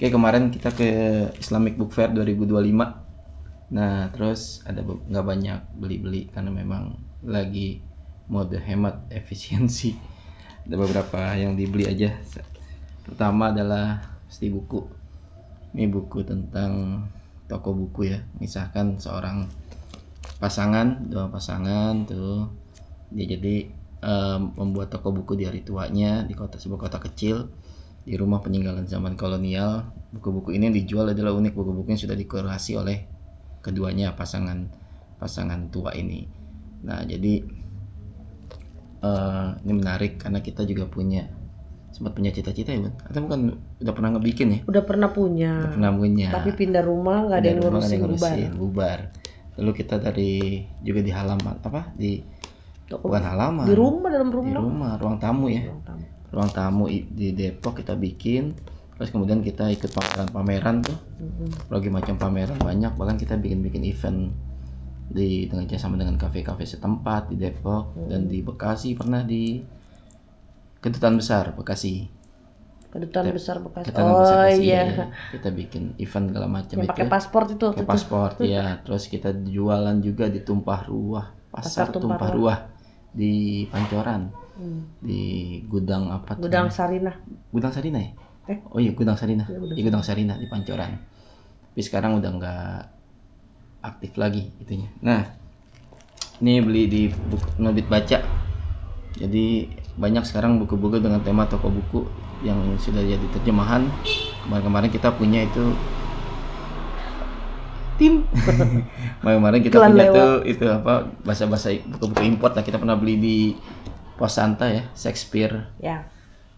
Oke, kemarin kita ke Islamic Book Fair 2025. Nah, terus ada nggak banyak beli-beli karena memang lagi mode hemat efisiensi. Ada beberapa yang dibeli aja. Pertama adalah pasti buku. Ini buku tentang toko buku ya. Misalkan seorang dua pasangan tuh dia jadi membuat toko buku di hari tuanya di sebuah kota kecil di rumah peninggalan zaman kolonial. Buku-buku ini dijual adalah unik, buku-buku yang sudah dikurasi oleh keduanya pasangan tua ini. Nah, jadi ini menarik karena kita juga sempat punya cita-cita ya, Bun? Atau bukan udah pernah ngebikin ya? Udah pernah punya. Tapi pindah rumah nggak ada yang ngurusin, bubar. Lalu kita juga di halaman bukan halaman. Dalam rumah. Di rumah, ruang tamu ya. Ruang tamu di Depok kita bikin. Terus kemudian kita ikut pameran tuh. Berbagai macam pameran banyak, bahkan kita bikin event dengan sama dengan kafe-kafe setempat di Depok dan di Bekasi, pernah di Kedutaan Besar Bekasi. Iya. Kita bikin event segala macam itu. Pakai paspor itu. Pakai paspor ya. Terus kita jualan juga di Pasar Tumpah Ruah di Pancoran. Di gudang apa tuh? Gudang Sarinah. Gudang Sarinah ya? Oh iya, Gudang Sarinah. Di Gudang Sarinah di Pancoran. Tapi sekarang udah nggak aktif lagi itunya. Nah, ini beli di Nobit Baca. Jadi banyak sekarang buku-buku dengan tema toko buku yang sudah jadi terjemahan. Kemarin kita punya itu kemarin kita punya itu bahasa buku-buku import lah. Kita pernah beli di Pos Santa ya, Shakespeare. Ya.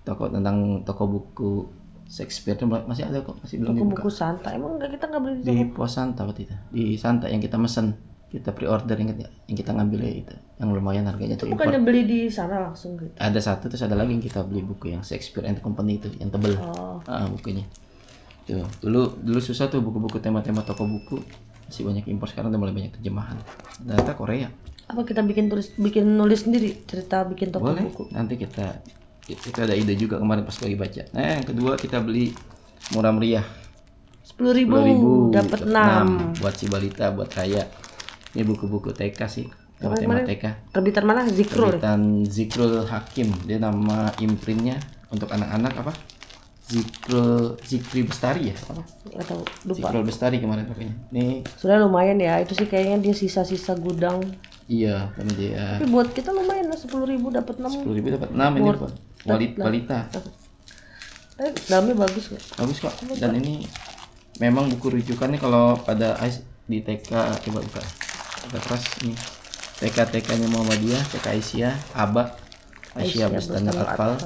Tentang toko buku Shakespeare itu masih ada kok, masih belum dibuka. Buku Santa. Emang kita nggak beli di Pos Santa waktu itu. Di Santa yang kita mesen, kita pre-order, ingat ya? Yang kita ngambil itu, yang lumayan harganya itu bukannya beli di sana langsung gitu. Ada satu, terus ada lagi yang kita beli buku yang Shakespeare and Company itu, yang tebel. Bukunya. Tuh, dulu susah tuh buku-buku tema-tema toko buku. Masih banyak impor, sekarang udah mulai banyak terjemahan. Data Korea. Apa kita bikin nulis sendiri cerita bikin toko boleh, buku? Nanti kita ada ide juga kemarin pas lagi baca. Nah, yang kedua kita beli murah meriah. 10.000 dapat 6 buat si balita, buat Raya. Ini buku-buku TK sih. Tema TK. Terbitan mana? Zikrul. Terbitan Zikrul Hakim. Dia nama imprintnya untuk anak-anak apa? Zikri Bestari ya? Apa? Enggak tahu, lupa. Zikrul Bestari kemarin pakainya. Nih. Sudah lumayan ya. Itu sih kayaknya dia sisa-sisa gudang. Iya, kan dia. Tapi buat kita lumayan lah, 10.000 dapat 6. 10.000 dapat 6 ini buat balita. Dalamnya bagus kok. Bagus kok. Dan ini memang buku rujukannya kalau pada di TK, coba buka. Ada keras nih. TK-nya Muhammadiyah, TK Aisyah, Aba, Aisyah Bustanul Atfal.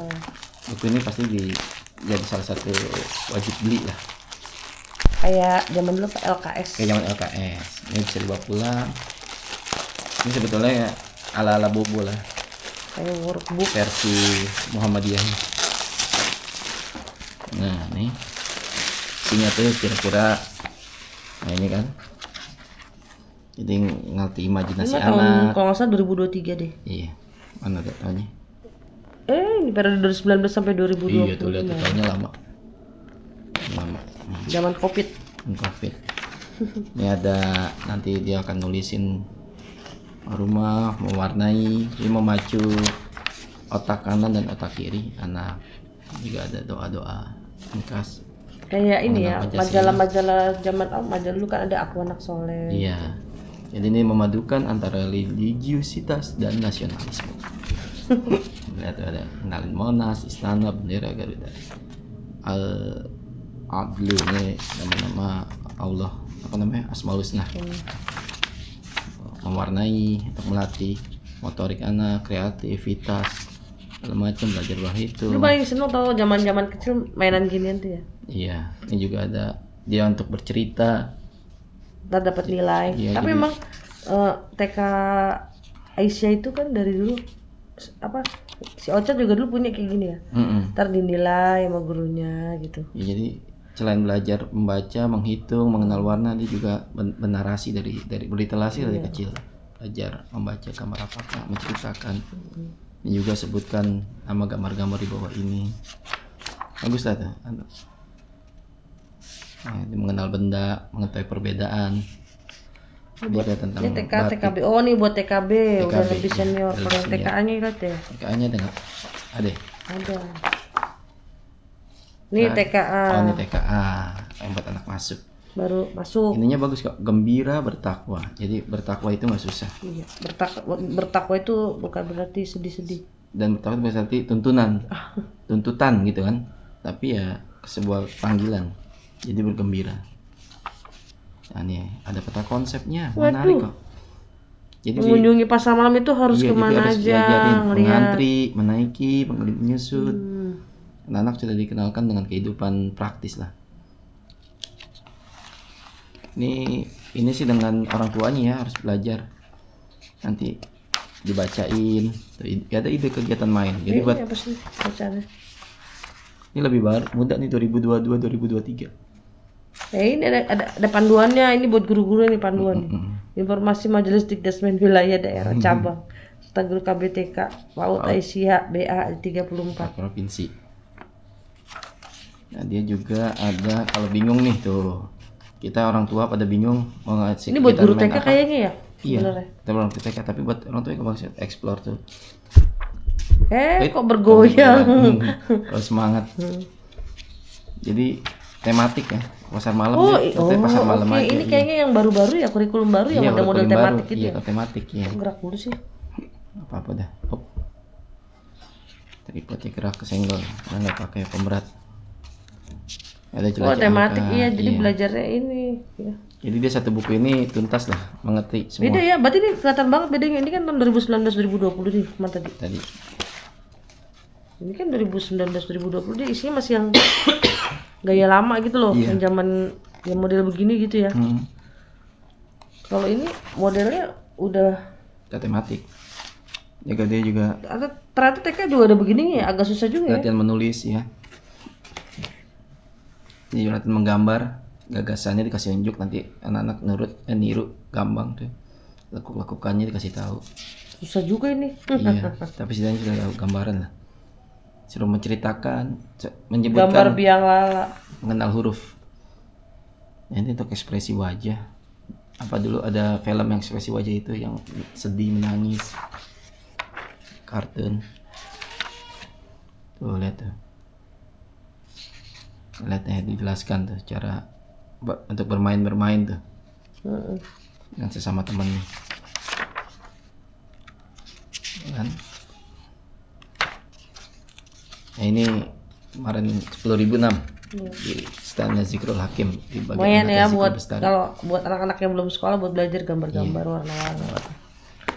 Buku ini pasti jadi salah satu wajib beli lah. Kayak zaman dulu Pak LKS. Kayak zaman LKS. Ini bisa dibawa pulang. Ini sebetulnya ya ala-ala bobo lah. Kayak workbook versi Muhammadiyah. Nah, nih. Isinya tuh kira-kira ini kan. Jadi ngerti imajinasi anak. Kalau nggak salah 2023 deh. Iya. Mana tuh tahunnya? Ini periode 2019 sampai 2020. Iya tuh, lihat tahunnya lama. Zaman Covid. Ini ada, nanti dia akan nulisin rumah, mewarnai, jadi memacu otak kanan dan otak kiri anak. Juga ada doa-doa ringkas. Kayak ini ya, majalah-majalah zaman majalah dulu kan ada Aku Anak Soleh. Iya. Jadi ini memadukan antara religiusitas dan nasionalisme. Lihat ada kenalin Monas, Istana, bendera Garuda. Al-Adlu ini nama-nama Allah, apa namanya? Asmaul Husna. Mewarnai untuk melatih motorik anak, kreativitas, segala macam, belajar berhitung. Lu paling seneng tau zaman kecil mainan ginian tuh ya? Iya, ini juga ada dia untuk bercerita. Ntar dapat nilai. Iya, tapi jadi, emang TK Aisyah itu kan dari dulu apa? Si Ocha juga dulu punya kayak gini ya. Ntar dinilai sama gurunya gitu. Ya, jadi selain belajar membaca, menghitung, mengenal warna, dia juga bernarasi dari berliterasi dari kecil. Belajar membaca gambar apakah, menceritakan. Ini juga sebutkan nama gambar-gambar di bawah ini. Bagus lah tuh. Nah, dia mengenal benda, mengetahui perbedaan. Dia ada tentang Ini TK, batik. TKB. Oh nih buat TKB, udah TKB, lebih senior. iya, Kalau yang lebih TKA-nya lihat ya. TKA-nya ada nggak? Ada. Ada. Nih TKA. Oh ini TKA yang buat anak masuk. Baru masuk. Ininya bagus kok, gembira bertakwa. Jadi bertakwa itu nggak susah. Iya, bertakwa itu bukan berarti sedih-sedih. Dan bertakwa itu berarti tuntutan gitu kan. Tapi ya sebuah panggilan. Jadi bergembira. Nah nih ada peta konsepnya, menarik kok. Jadi Mengunjungi pasar malam itu harus iya, kemana jadi harus aja diajarin ngeliat. mengantri, menaiki, menyusut. Anak-anak sudah dikenalkan dengan kehidupan praktis lah. Ini sih dengan orang tuanya ya harus belajar. Nanti dibacain. Ada ide kegiatan main. Jadi buat Apa sih bacaannya? ini lebih baru, muda nih 2022 2023. Ini ada panduannya, ini buat guru-guru ini panduan nih. Informasi Majelis Dikdasmen Wilayah Daerah Cabang serta guru KBTK PAUD Aisyah BA 34. Provinsi. Nah, dia juga ada kalau bingung nih tuh. Kita orang tua pada bingung mau ngasih Ini buat kegiatan guru main TK apa. kayaknya ya? Iya. Sebenarnya. Kita belum TK tapi buat orang tua yang bisa explore tuh. Kok bergoyang. Kalau semangat. Jadi tematik ya. Pasar malam pasar malam oke. aja. Ini kayaknya yang baru-baru ya, kurikulum baru yang Iya, model-model kurikulum tematik baru. gitu Iya, ya. tematik ya. Gerak dulu sih. Apa-apa dah. Hop. Tripodnya gerak kesenggol. Karena nggak pakai pemberat. Ada jelajah Tematik angka, iya, jadi belajarnya ini ya. Jadi dia satu buku ini tuntas lah mengerti semua. Beda ya, berarti ini kelihatan banget bedanya. Ini kan tahun 2019 2020 nih, kemarin tadi. Tadi. Ini kan 2019 2020 dia isinya masih yang gaya lama gitu loh, yang zaman yang model begini gitu ya. Kalau ini modelnya udah Tematik. Jaga dia juga ternyata TK juga ada begini ya, agak susah juga ya. latihan menulis ya. Ini latihan menggambar, gagasannya dikasih unjuk nanti anak-anak niru gampang tuh. Lakukannya dikasih tahu. Susah juga ini. Iya, tapi setidaknya sudah tahu gambaran lah. Suruh menceritakan, Gambar menyebutkan, biang lala. mengenal huruf. Nah, ini untuk ekspresi wajah. Apa dulu ada film yang ekspresi wajah itu yang sedih, menangis, kartun. Tuh lihat tuh. Lihat ya, dijelaskan tuh cara untuk bermain tuh dengan sesama temannya. Kan? Nah, ini kemarin 10.006 di stand Zikrul Hakim di bagian Lumayan ya Zikrul buat Bestari. kalau buat anak-anak yang belum sekolah buat belajar gambar-gambar warna-warna.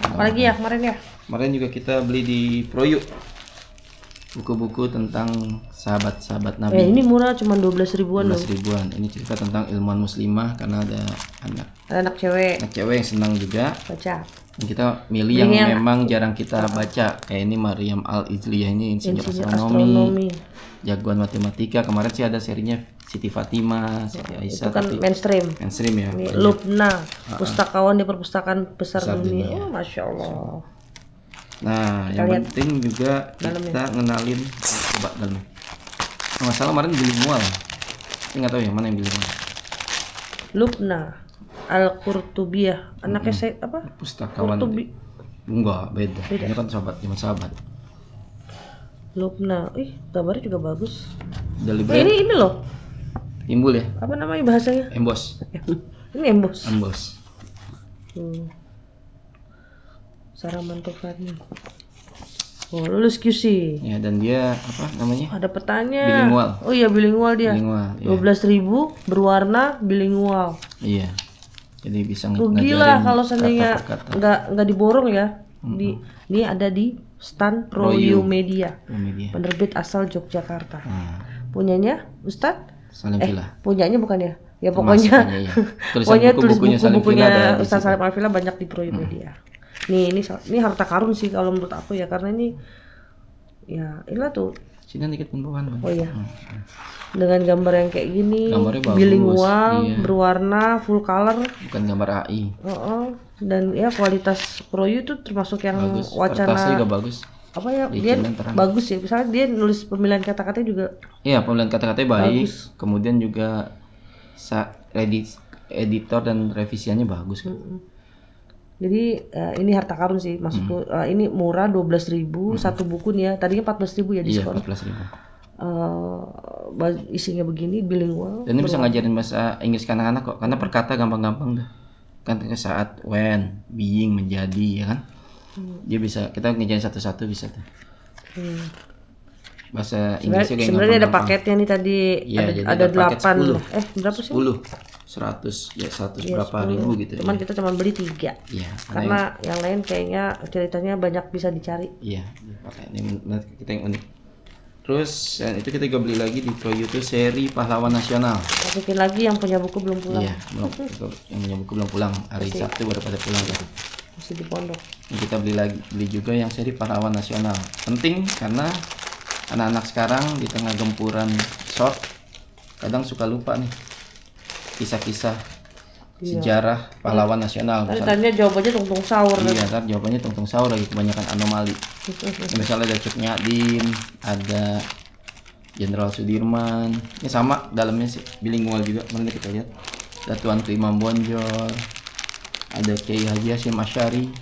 Apalagi ya kemarin ya? Kemarin juga kita beli di Proyu buku-buku tentang sahabat-sahabat Nabi. Ini murah cuma 12 ribuan loh. 12 ribuan. Ini cerita tentang ilmuwan muslimah karena ada Anak cewek anak cewek yang senang juga. baca. Dan kita milih yang memang jarang kita baca. Kayak ini Maryam Al-Ijliyah, ini insinyur astronomi, jagoan matematika. Kemarin sih ada serinya Siti Fatimah, Siti Aisyah. Itu kan mainstream. Mainstream ya. Ini Lubna, pustakawan di perpustakaan besar dunia. Oh, Masya Allah. Nah, yang penting juga kita ngenalin coba dalamnya. Kalau nggak salah kemarin bilingual. Ini nggak tahu ya mana yang bilingual. Lubna Al-Qurtubiyah, anaknya saya apa? Pustakawan. Qurtubi. Enggak, beda. Ini kan sahabat. Lubna, gambarnya juga bagus. Deliberate. Ini loh. Timbul ya. Apa namanya bahasanya? Embos. Ini embos. Embos. Saraman Tofarni. Oh, lulus QC. Ya, dan dia apa namanya? Ada petanya. Bilingual. Oh iya, bilingual dia. Bilingual. Ya. 12.000 berwarna bilingual. Iya. Jadi bisa Rugi lah kalau seandainya nggak diborong ya. Ini ada di stand Proyu Media. Penerbit asal Yogyakarta. Punyanya Ustadz? Salim Villa. Punyanya bukan ya? Ya pokoknya pokoknya tulis buku-bukunya Ustadz Salim Al-Villa banyak di Proyu Media. Nih ini harta karun sih kalau menurut aku ya, karena ini ya inilah tuh. Sini dikit pembukaan. Oh iya. Dengan gambar yang kayak gini, bagus, bilingual, berwarna, full color. Bukan gambar AI. Dan ya kualitas Proyu itu termasuk yang bagus. wacana. Kertasnya juga bagus. Apa ya? Dia bagus ya. Misalnya dia nulis pemilihan kata-katanya juga. Iya, pemilihan kata-katanya baik. Kemudian juga editor dan revisiannya bagus kan. Jadi ini harta karun sih maksudku. Ini murah 12.000 satu buku nih ya. Tadinya 14.000 ya Iya, diskon. 14.000. Isinya begini bilingual. Dan ini bisa ngajarin bahasa Inggris ke anak-anak kok, karena perkata gampang-gampang tuh. Kan saat, when, being, menjadi ya kan. Dia bisa, kita ngejarin satu-satu bisa tuh. Bahasa Inggrisnya kayak sebenarnya ada gampang-gampang. paketnya nih tadi. Iya, jadi ada paket 8. Berapa sih? 10. 100 ya 100 berapa ribu gitu Cuman ya. kita cuma beli 3. Iya, Karena yang lain kayaknya ceritanya banyak bisa dicari. Iya, pakai ini kita yang unik. Terus itu kita juga beli lagi di Pro YouTube seri Pahlawan Nasional. Masukin lagi yang punya buku belum pulang. Iya, yang punya buku belum pulang. Hari Sabtu baru pada pulang kan. Masih di pondok. Ini kita beli juga yang seri Pahlawan Nasional. Penting karena anak-anak sekarang di tengah gempuran short kadang suka lupa nih kisah-kisah sejarah pahlawan nasional. Tanya jawabannya tungtung sahur. Iya, kan jawabannya tungtung sahur lagi, kebanyakan anomali. Misalnya ada Cut Nyak-Dien, ada Jenderal Sudirman. Ini sama dalamnya sih bilingual juga. Mari kita lihat. Ada Tuanku Imam Bonjol, ada Kiai Haji Hasyim Asy'ari,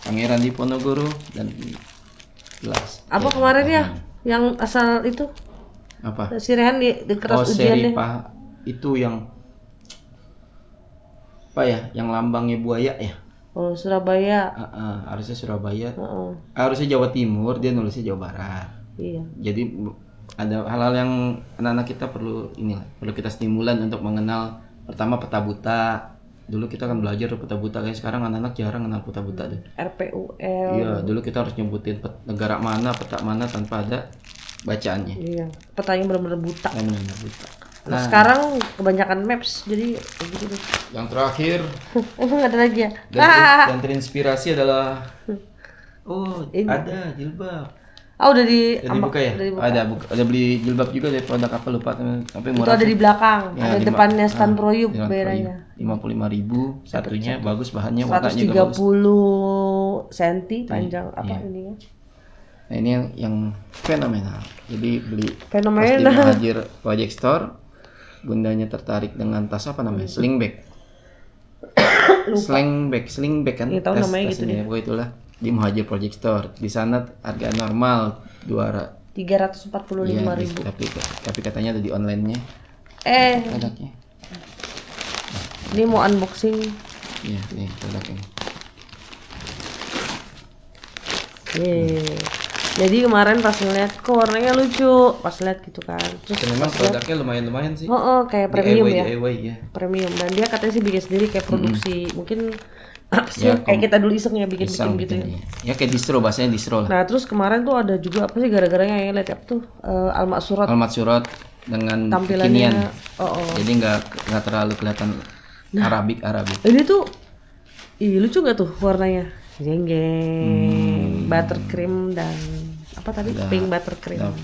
Pangeran Diponegoro dan jelas. Apa kemarin ya yang asal itu? Apa? Si Rehan di keras seri ujiannya. Itu yang apa ya? Yang lambangnya buaya ya? Oh, Surabaya. Harusnya Surabaya. Harusnya Jawa Timur, dia nulisnya Jawa Barat. Iya. Jadi ada hal-hal yang anak-anak kita perlu kita stimulan untuk mengenal pertama peta buta. Dulu kita kan belajar peta buta, kayak sekarang anak-anak jarang kenal peta buta deh. RPUL. Iya, dulu kita harus nyebutin negara mana, peta mana tanpa ada bacaannya. Iya, petanya benar-benar buta. Benar-benar buta. Nah, sekarang kebanyakan maps jadi begitu deh. Yang terakhir Emang ada lagi ya? dan terinspirasi adalah ada jilbab. Udah di Dibuka ya? Ada beli jilbab juga dari produk apa lupa tapi itu murah. ada di belakang, Ya, ada depannya stand Proyub bayarnya. 55.000 satunya, bagus bahannya, warnanya juga bagus. 130 cm panjang ini ya. Nah, ini yang fenomenal. Jadi beli Fenomenal. pas di Muhajir Project Store, bundanya tertarik dengan tas apa namanya? Sling bag. Sling bag kan? Iya, tahu namanya gitu deh. Pokoknya itulah di Muhajir Project Store. Di sana harga normal 345.000. Tapi katanya ada di online-nya. Produknya. Ini mau unboxing. Iya, nih produknya. Jadi kemarin pas ngeliat kok warnanya lucu, pas lihat gitu kan. Terus memang produknya lumayan sih. Kayak premium ya. DIY ya. Premium, dan dia katanya sih bikin sendiri kayak produksi. Mungkin apa sih kayak kita dulu iseng ya bikin gitu ya. Ya kayak distro, bahasanya distro lah. Nah, terus kemarin tuh ada juga apa sih gara-garanya yang lihat tuh Almat Surat dengan tampilannya. kekinian. Jadi nggak terlalu kelihatan Arabik. Ini tuh lucu nggak tuh warnanya? Jeng-jeng, buttercream dan apa tadi? Pink buttercream.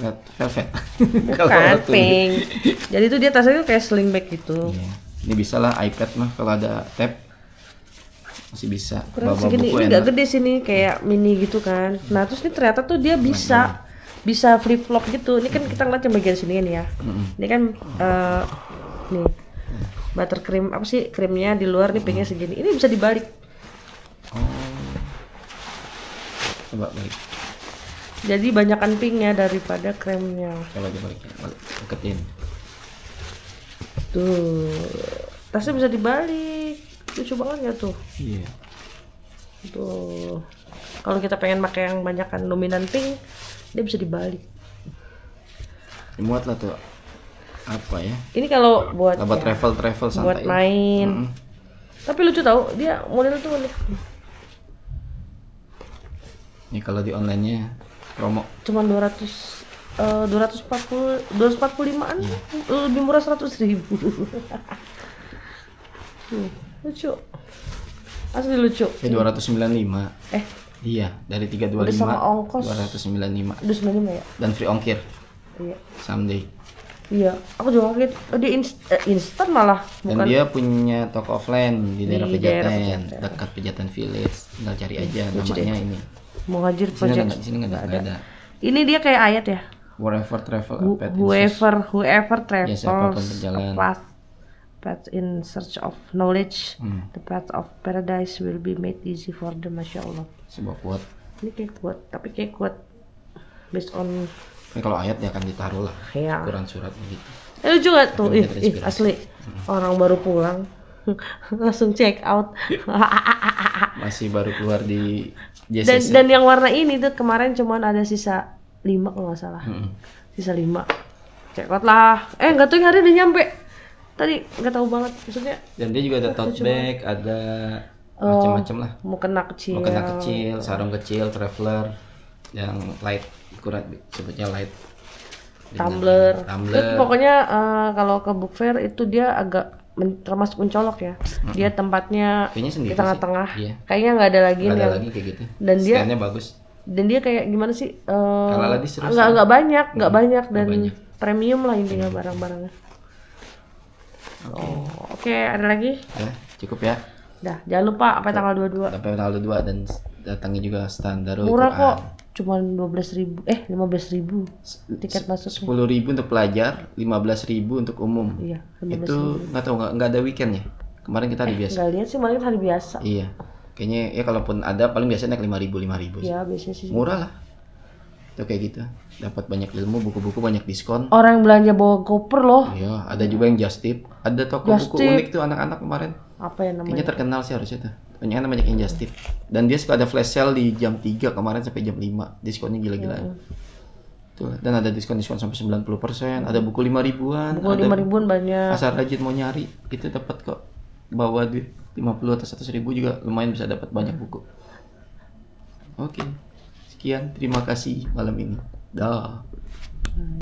Red velvet. Bukan pink. Jadi tuh dia tasnya tuh kayak sling bag gitu. Iya. Ini bisa lah iPad mah kalau ada tab masih bisa. Kurang segini, ini nggak gede sini kayak mini gitu kan. Nah terus ini ternyata tuh dia bisa flip flop gitu. Ini kan kita ngeliat yang bagian sini kan ya. Ini kan nih buttercream apa sih, krimnya di luar nih pinknya segini. Ini bisa dibalik. Coba balik. Jadi banyakan pinknya daripada kremnya. Coba dibalikin, deketin. Tuh, tasnya bisa dibalik. Lucu banget ya tuh. Iya. Tuh, kalau kita pengen pakai yang banyakan dominan pink, dia bisa dibalik. Dimuat lah tuh. Apa ya? Ini kalau buat travel santai. Buat main. Tapi lucu tau, dia model tuh unik. Ini kalau di online-nya promo. Cuman 245-an, lebih murah 100.000. Lucu. Asli lucu. 295. Iya, dari 325 udah sama ongkos 295. Udah 95 ya? Dan free ongkir. Iya. Someday. Iya, aku juga kaget. Dia instan malah. Dan dia punya toko offline di daerah Pejaten, dekat Pejaten Village. Tinggal cari aja namanya ini. Muhajir Project. Di sini nggak ada. Ini dia kayak ayat ya. Wherever travel a pet in whoever Ya, siapapun travels berjalan. a path in search of knowledge, the path of paradise will be made easy for them. Masya Allah. sebuah quote. Ini kayak kuat, tapi kayak kuat based on Ini kalau ayat ya akan ditaruh lah. ya. Quran surat gitu. Lucu gak tuh? Tapi Ih, terinspirasi. asli. Orang baru pulang langsung check out. Masih baru keluar di dan JCC. dan yang warna ini tuh kemarin cuman ada sisa 5 kalau nggak salah. Sisa 5. Check out lah. Nggak tahu yang hari udah nyampe. Tadi nggak tahu banget maksudnya. Dan dia juga ada tote bag, ada macam-macam lah. Mukena kecil. Mukena kecil, sarung kecil, traveler yang light, akurat sebutnya light. Tumbler. Tumbler. Terus pokoknya kalau ke book fair itu dia agak termasuk mencolok ya. Dia tempatnya Kayaknya sendiri di tengah-tengah. sih. Iya. Kayaknya nggak ada lagi Nggak ada yang lagi kayak gitu. dan dia- Stand-nya bagus. dan dia kayak gimana sih? Ala-ala di serius. Nggak banyak, nggak banyak dan banyak. premium lah intinya barang-barangnya. Oke, ada lagi? Ya, cukup ya. Dah, jangan lupa apa tanggal 22. Sampai tanggal 2 dan datangi juga stand Darul Murah Quran. kok. Cuman 15.000. 15.000 tiket masuknya. 10.000 untuk pelajar, 15.000 untuk umum. Iya, 15.000. Itu nggak tahu nggak ada weekend ya. Kemarin kita hari biasa. Nggak lihat sih, malah hari biasa. Iya. Kayaknya ya kalaupun ada paling biasanya naik 5.000 sih. Ya, biasanya sih. Murah lah. Itu kayak gitu. Dapat banyak ilmu, buku-buku banyak diskon. Orang yang belanja bawa koper loh. Iya, ada juga yang just tip. Ada toko Just buku Tip. unik tuh anak-anak kemarin. Apa ya namanya? Kayaknya terkenal sih harusnya tuh. Banyak yang just tip. Dan dia suka ada flash sale di jam 3 kemarin sampai jam 5. Diskonnya gila-gilaan. Tuh, dan ada diskon sampai 90%, ada buku 5.000-an, Buku ada 5.000-an banyak. asal rajin mau nyari, itu dapat kok. Bawa duit 50 atau 100.000 juga lumayan bisa dapat banyak buku. Oke. Sekian, terima kasih malam ini. Dah.